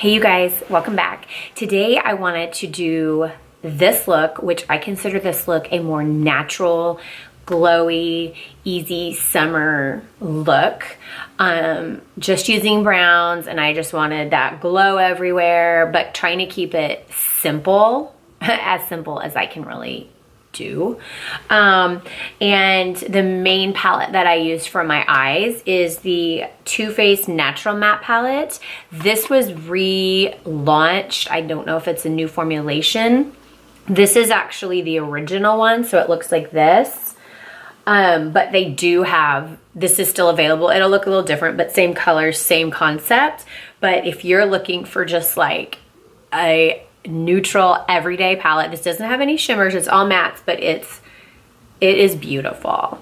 Hey you guys, welcome back. Today I wanted to do this look, which I consider this look a more natural, glowy, easy summer look. Just using browns, and I just wanted that glow everywhere, but trying to keep it simple, as simple as I can really do. And the main palette that I used for my eyes is the Too Faced Natural Matte Palette. This was relaunched. I don't know if it's a new formulation. This is actually the original one, so it looks like this. But they do have, this is still available. It'll look a little different, but same colors, same concept. But if you're looking for just like a neutral everyday palette, this doesn't have any shimmers, it's all mattes, but it is beautiful.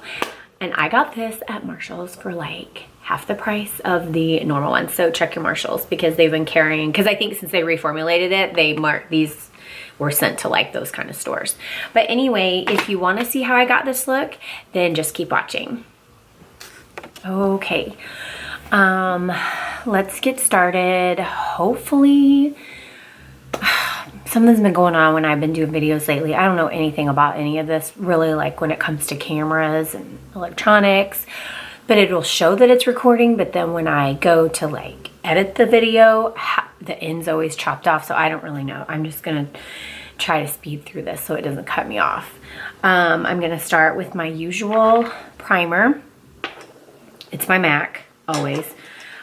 And I got this at Marshall's for like half the price of the normal one. So check your Marshalls, because they've been carrying, because I think since they reformulated it, these were sent to like those kind of stores. But anyway, if you want to see how I got this look, then just keep watching. Okay, let's get started. Hopefully something's been going on when I've been doing videos lately. I don't know anything about any of this really, like when it comes to cameras and electronics, but it will show that it's recording, but then when I go to like edit the video, the end's always chopped off, so I don't really know. I'm just gonna try to speed through this so it doesn't cut me off. I'm gonna start with my usual primer. It's my MAC, always.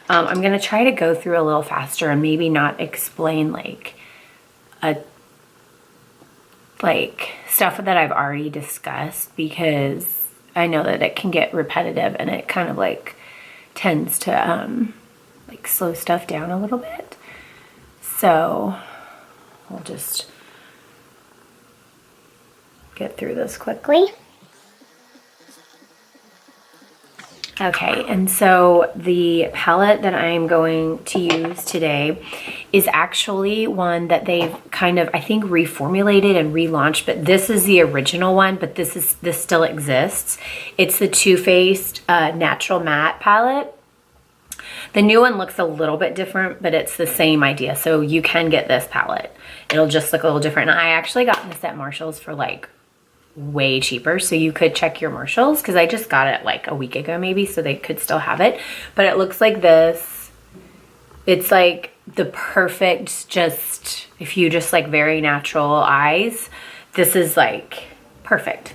I'm gonna try to go through a little faster and maybe not explain stuff that I've already discussed, because I know that it can get repetitive and it kind of like tends to like slow stuff down a little bit. So we'll just get through this quickly. Okay, and so the palette that I'm going to use today is actually one that they've kind of, I think, reformulated and relaunched, but this is the original one, but this still exists. It's the Too Faced Natural Matte Palette. The new one looks a little bit different, but it's the same idea. So you can get this palette. It'll just look a little different. And I actually got this at Marshall's for like way cheaper, so you could check your Marshalls, because I just got it like a week ago maybe, so they could still have it. But it looks like this. It's like the perfect, just if you just like very natural eyes, this is like perfect.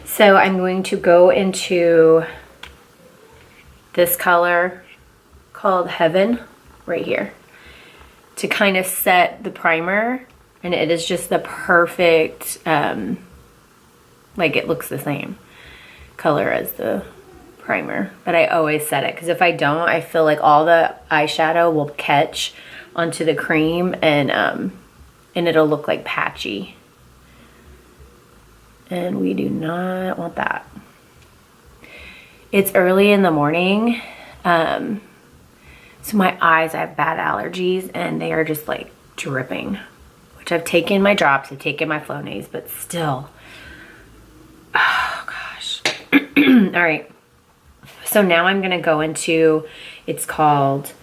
So I'm going to go into this color called Heaven right here to kind of set the primer, and it is just the perfect like it looks the same color as the primer, but I always set it, because if I don't, I feel like all the eyeshadow will catch onto the cream and it'll look like patchy, and we do not want that. It's early in the morning, so my eyes, I have bad allergies and they are just like dripping, which I've taken my drops, I've taken my Flonase, but still. Oh gosh. All right, so now I'm gonna go into, it's called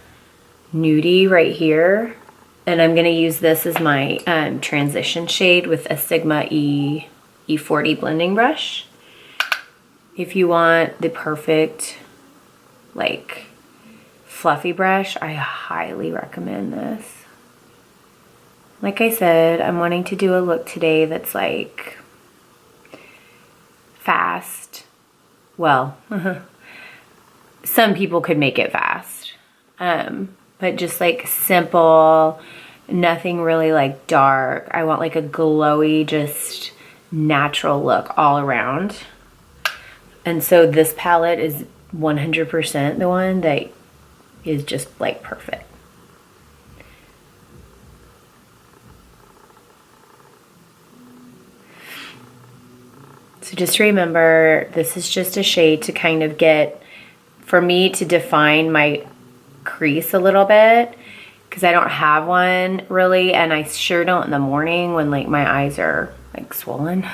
Nude right here, and I'm gonna use this as my transition shade with a Sigma E40 blending brush. If you want the perfect like fluffy brush, I highly recommend this. Like I said, I'm wanting to do a look today that's like fast. Well, some people could make it fast, but just like simple, nothing really like dark. I want like a glowy, just natural look all around. And so this palette is 100% the one that is just like perfect. So just remember, this is just a shade to kind of get, for me to define my crease a little bit, because I don't have one really, and I sure don't in the morning when like my eyes are like swollen.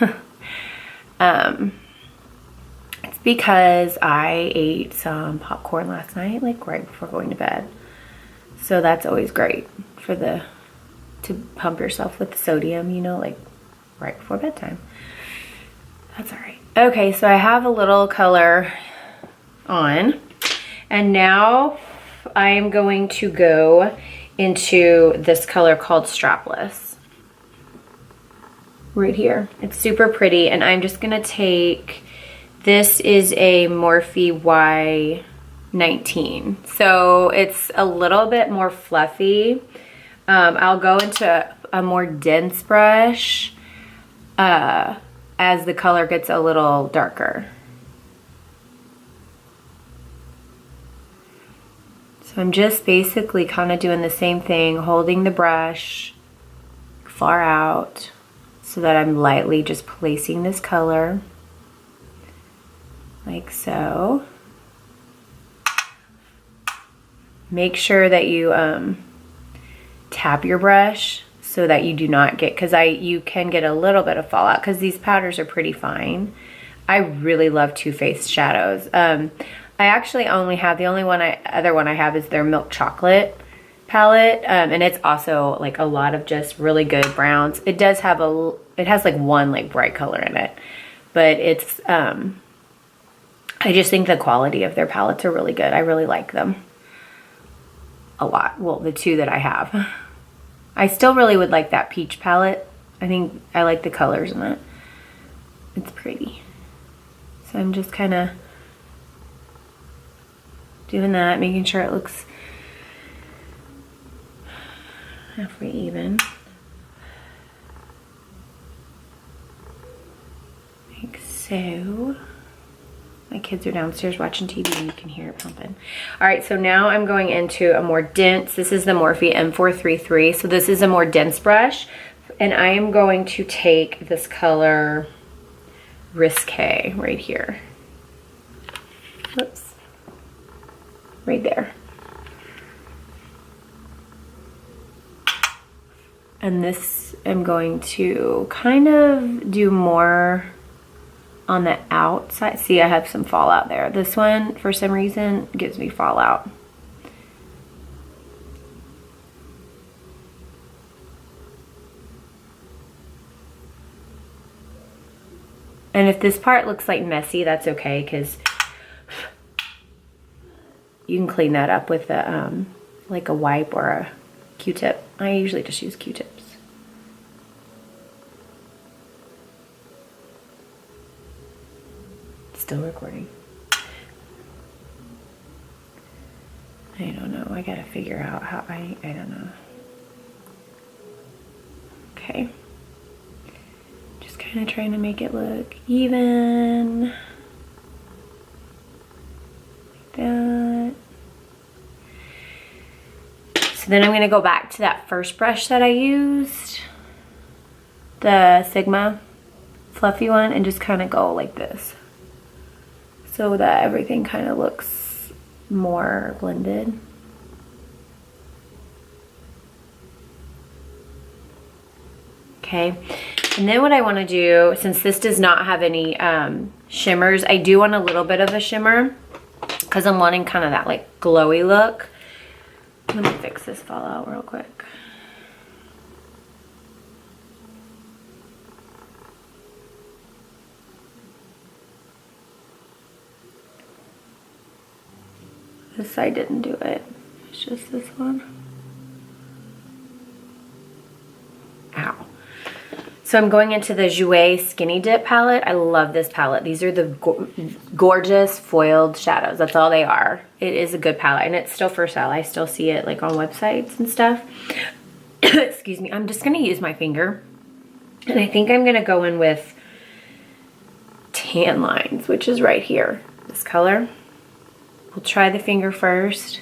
It's because I ate some popcorn last night, like right before going to bed. So that's always great to pump yourself with sodium, you know, like right before bedtime. That's all right. Okay, so I have a little color on, and now I'm going to go into this color called Strapless. Right here. It's super pretty, and I'm just gonna take, this is a Morphe Y19. So it's a little bit more fluffy. I'll go into a more dense brush as the color gets a little darker. So I'm just basically kind of doing the same thing, holding the brush far out so that I'm lightly just placing this color like so. Make sure that you tap your brush so that you do not get, because you can get a little bit of fallout because these powders are pretty fine. I really love Too Faced shadows. I actually only have, the only other one I have is their Milk Chocolate palette, and it's also like a lot of just really good browns. It does have it has like one like bright color in it, but it's I just think the quality of their palettes are really good. I really like them a lot. Well, the two that I have. I still really would like that peach palette. I think I like the colors in it. It's pretty. So I'm just kind of doing that, making sure it looks halfway even. Like so. My kids are downstairs watching TV and you can hear it pumping. All right, so now I'm going into a more dense, this is the Morphe M433. So this is a more dense brush, and I am going to take this color Risque right here. Whoops. Right there. And this, I'm going to kind of do more on the outside. See, I have some fallout there. This one, for some reason, gives me fallout. And if this part looks like messy, that's okay, because you can clean that up with a, like a wipe or a Q-tip. I usually just use Q-tips. Still recording. I don't know. I gotta figure out how I don't know. Okay. Just kind of trying to make it look even. Like that. So then I'm gonna go back to that first brush that I used. The Sigma fluffy one, and just kind of go like this, so that everything kind of looks more blended. Okay, and then what I want to do, since this does not have any shimmers, I do want a little bit of a shimmer because I'm wanting kind of that like glowy look. Let me fix this fallout real quick. This side didn't do it. It's just this one. Ow. So I'm going into the Jouer Skinny Dip palette. I love this palette. These are the gorgeous foiled shadows. That's all they are. It is a good palette, and it's still for sale. I still see it like on websites and stuff. Excuse me. I'm just going to use my finger. And I think I'm going to go in with Tan Lines, which is right here. This color. We'll try the finger first,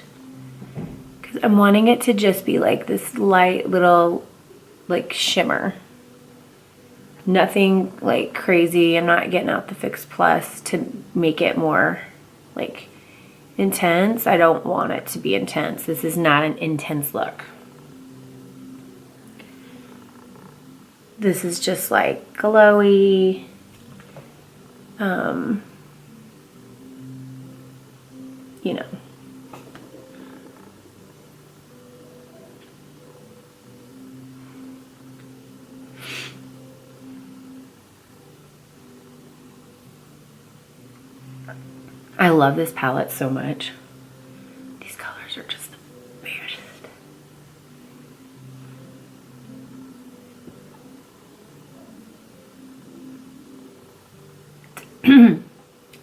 because I'm wanting it to just be like this light little like shimmer. Nothing like crazy. I'm not getting out the Fix Plus to make it more like intense. I don't want it to be intense. This is not an intense look. This is just like glowy. You know. I love this palette so much. These colors are just the best.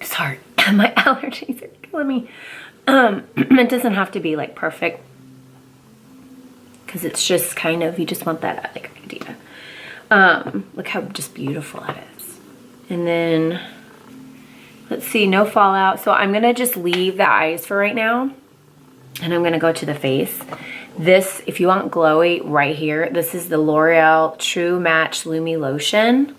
Sorry, my allergies are killing me. It doesn't have to be like perfect, because it's just kind of, you just want that like idea. Look how just beautiful it is. And then let's see, no fallout. So I'm gonna just leave the eyes for right now, and I'm gonna go to the face. This, if you want glowy, right here, this is the L'Oreal True Match Lumi Lotion.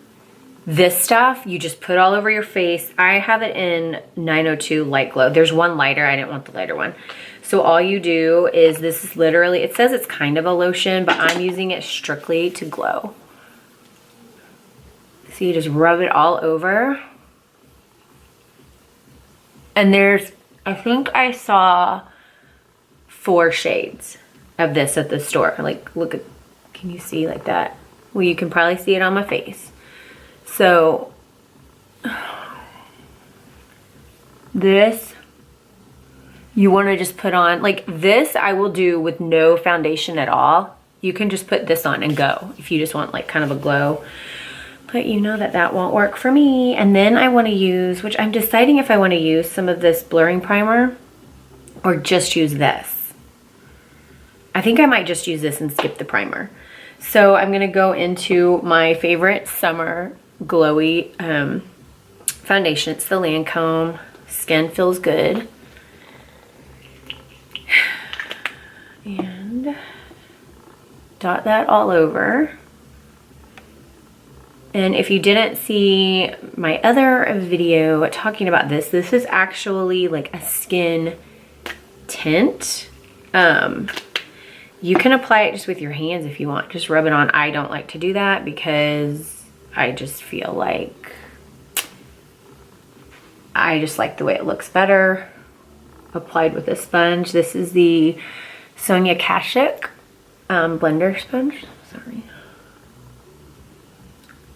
This stuff, you just put all over your face. I have it in 902 Light Glow. There's one lighter, I didn't want the lighter one. So all you do is, this is literally, it says it's kind of a lotion, but I'm using it strictly to glow. So you just rub it all over. And there's, I think I saw 4 shades of this at the store. Like, look at, can you see like that? Well, you can probably see it on my face. So this, you want to just put on, like this I will do with no foundation at all. You can just put this on and go if you just want like kind of a glow. But you know that that won't work for me. And then I want to use, which I'm deciding if I want to use some of this blurring primer or just use this. I think I might just use this and skip the primer. So I'm going to go into my favorite summer glowy foundation. It's the Lacome Skin Feels Good. And dot that all over. And if you didn't see my other video talking about this, this is actually like a skin tint. You can apply it just with your hands if you want. Just rub it on. I don't like to do that because I just feel like I just like the way it looks better applied with a sponge. This is the Sonia Kashuk blender sponge. Sorry.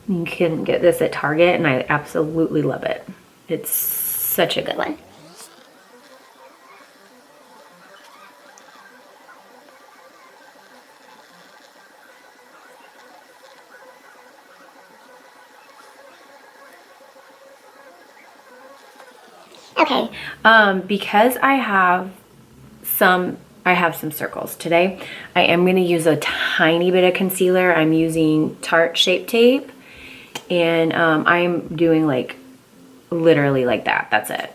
You can get this at Target and I absolutely love it. It's such a good one. Okay, because I have some circles today, I am going to use a tiny bit of concealer. I'm using Tarte Shape Tape, and I'm doing like literally like that. That's it,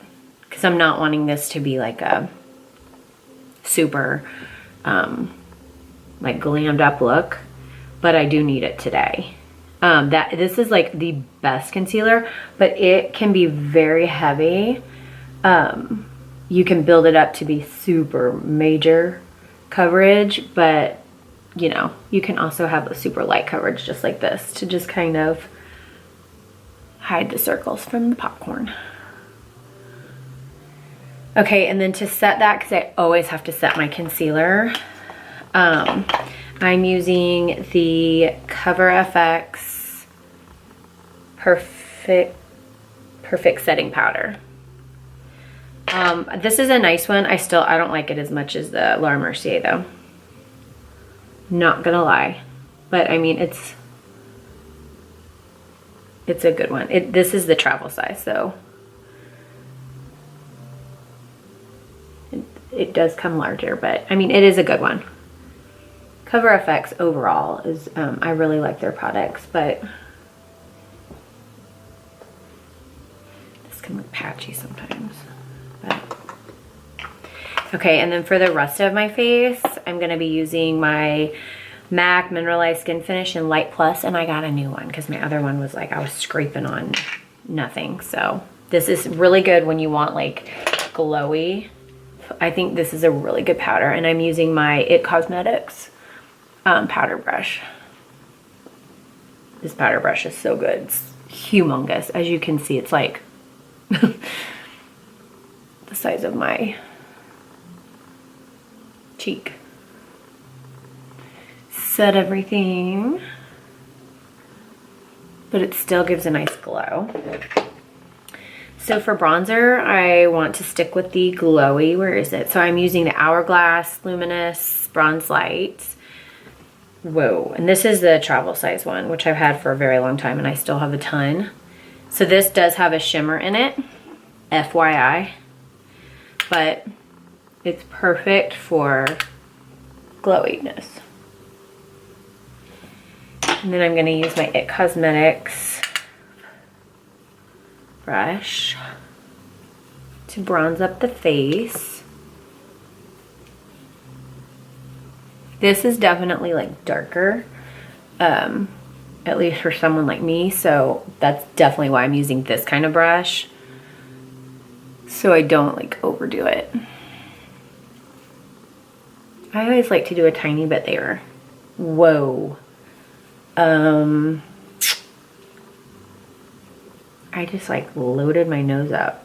because I'm not wanting this to be like a super like glammed up look, but I do need it today. This is like the best concealer, but it can be very heavy. You can build it up to be super major coverage, but you know, you can also have a super light coverage just like this to just kind of hide the circles from the popcorn. Okay, and then to set that, because I always have to set my concealer, I'm using the Cover FX Perfect Setting Powder. This is a nice one. I don't like it as much as the Laura Mercier though. Not gonna lie. But I mean, it's a good one. This is the travel size, so it does come larger, but I mean, it is a good one. Cover FX overall is, I really like their products, but this can look patchy sometimes. But. Okay, and then for the rest of my face, I'm going to be using my MAC Mineralize Skinfinish in Light Plus, and I got a new one because my other one was like, I was scraping on nothing. So this is really good when you want like glowy. I think this is a really good powder, and I'm using my It Cosmetics powder brush. This powder brush is so good. It's humongous. As you can see, it's like the size of my cheek. Set everything, but it still gives a nice glow. So for bronzer, I want to stick with the glowy. Where is it? So I'm using the Hourglass Luminous Bronze Light. Whoa, and this is the travel size one, which I've had for a very long time and I still have a ton. So this does have a shimmer in it, FYI, but it's perfect for glowiness. And then I'm gonna use my IT Cosmetics brush to bronze up the face. This is definitely like darker, at least for someone like me, so that's definitely why I'm using this kind of brush, so I don't like overdo it. I always like to do a tiny bit there. Whoa. I just like loaded my nose up.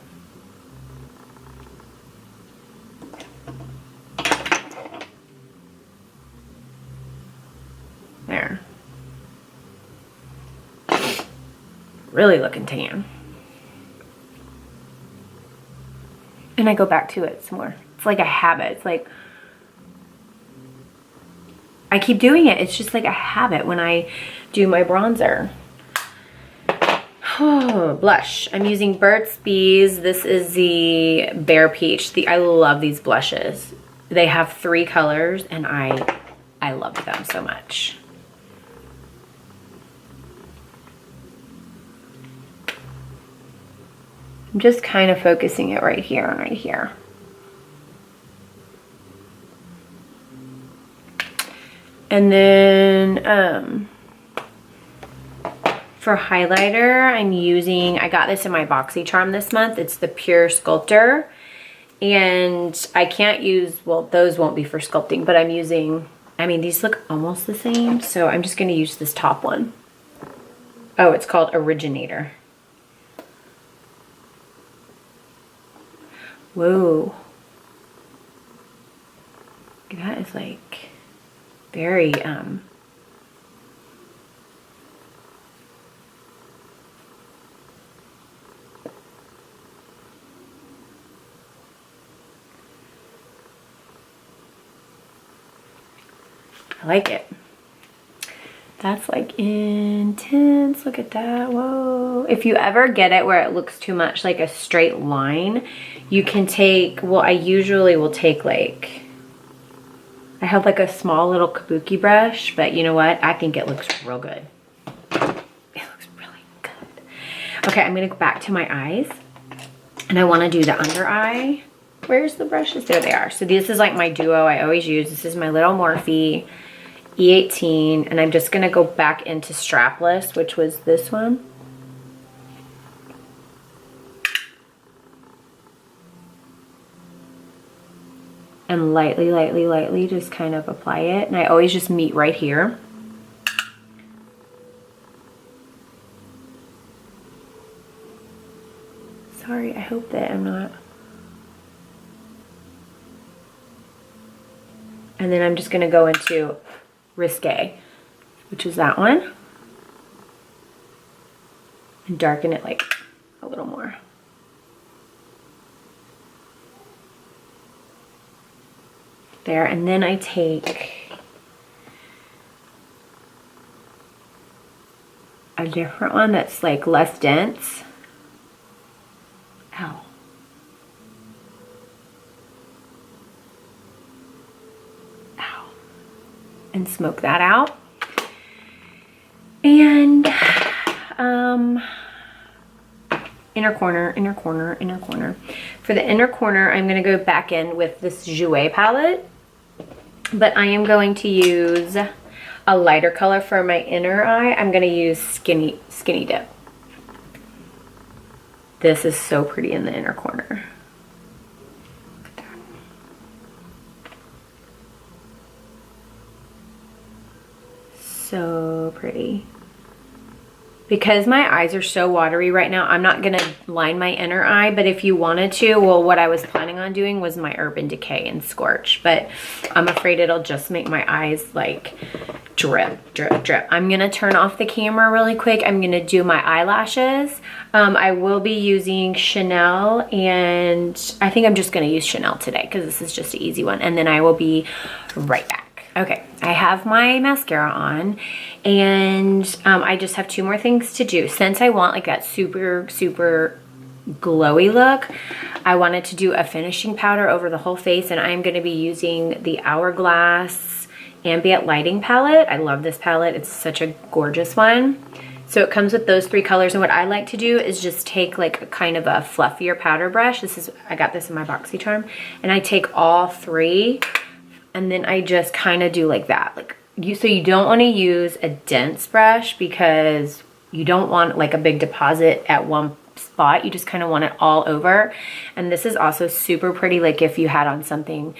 There. Really looking tan. And I go back to it some more. It's like a habit. It's like, I keep doing it. It's just like a habit when I do my bronzer. Oh, blush. I'm using Burt's Bees. This is the Bare Peach. I love these blushes. They have 3 colors and I love them so much. I'm just kind of focusing it right here and right here. And then for highlighter, I'm using, I got this in my BoxyCharm this month. It's the Pure Sculptor. And I can't use, well, those won't be for sculpting, but I'm using, I mean, these look almost the same. So I'm just going to use this top one. Oh, it's called Originator. Whoa. That is like very, I like it. That's like intense. Look at that. Whoa. If you ever get it where it looks too much like a straight line, you can take, well, I usually will take like, I have like a small little kabuki brush, but you know what? I think it looks real good. It looks really good. Okay, I'm gonna go back to my eyes and I wanna do the under eye. Where's the brushes? There they are. So this is like my duo I always use. This is my little Morphe E18, and I'm just gonna go back into strapless, which was this one. And lightly, lightly, lightly just kind of apply it. And I always just meet right here. Sorry, I hope that I'm not. And then I'm just gonna go into Risque, which is that one, and darken it like a little more. There, and then I take a different one that's like less dense. Ow. And smoke that out. And inner corner, inner corner, inner corner. For the inner corner, I'm gonna go back in with this Jouer palette, but I am going to use a lighter color for my inner eye. I'm gonna use Skinny Dip. This is so pretty in the inner corner. So pretty. Because my eyes are so watery right now, I'm not gonna line my inner eye, but if you wanted to, well, what I was planning on doing was my Urban Decay and Scorch, but I'm afraid it'll just make my eyes like drip, drip, drip. I'm gonna turn off the camera really quick. I'm gonna do my eyelashes. I will be using Chanel, and I think I'm just gonna use Chanel today because this is just an easy one, and then I will be right back. Okay, I have my mascara on, and I just have 2 more things to do. Since I want like that super, super glowy look, I wanted to do a finishing powder over the whole face, and I'm gonna be using the Hourglass Ambient Lighting Palette. I love this palette, it's such a gorgeous one. So it comes with those 3 colors, and what I like to do is just take like a kind of a fluffier powder brush. I got this in my BoxyCharm, and I take all 3, and then I just kind of do like that. So you don't want to use a dense brush because you don't want like a big deposit at one spot. You just kind of want it all over. And this is also super pretty, like if you had on something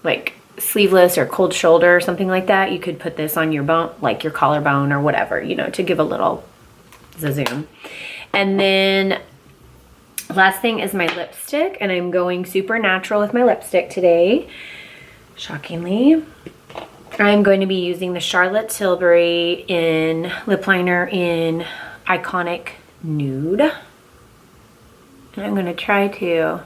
like sleeveless or cold shoulder or something like that, you could put this on your bone, like your collarbone or whatever, you know, to give a little zazzoom. And then last thing is my lipstick, and I'm going super natural with my lipstick today. Shockingly, I'm going to be using the Charlotte Tilbury in lip liner in Iconic Nude. And I'm going to try to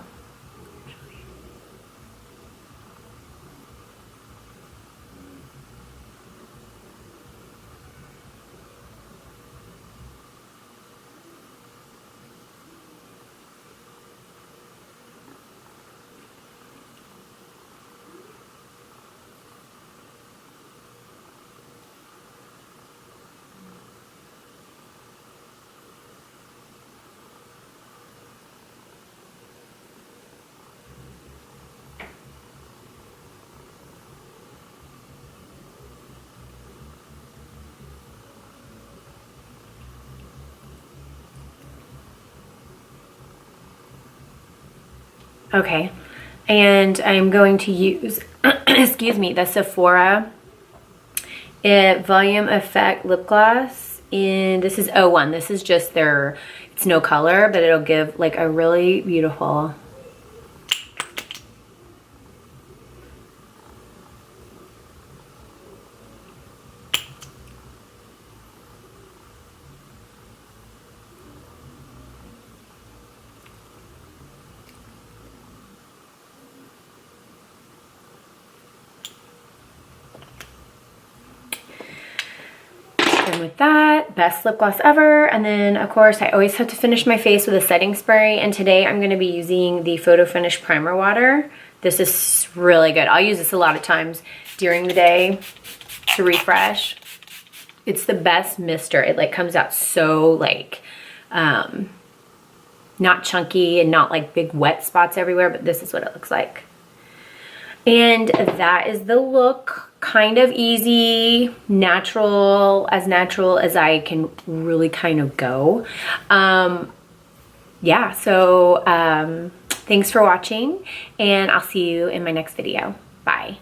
okay, and I'm going to use, excuse me, the Sephora Volume Effect Lip Gloss. And this is 01. This is just their, it's no color, but it'll give like a really beautiful with that, best lip gloss ever. And then of course I always have to finish my face with a setting spray, and today I'm going to be using the Photo Finish Primer Water. This is really good. I'll use this a lot of times during the day to refresh. It's the best mister. It like comes out so like not chunky and not like big wet spots everywhere, but this is what it looks like. And that is the look. Kind of easy, natural as I can really kind of go. Yeah, so thanks for watching, and I'll see you in my next video. Bye.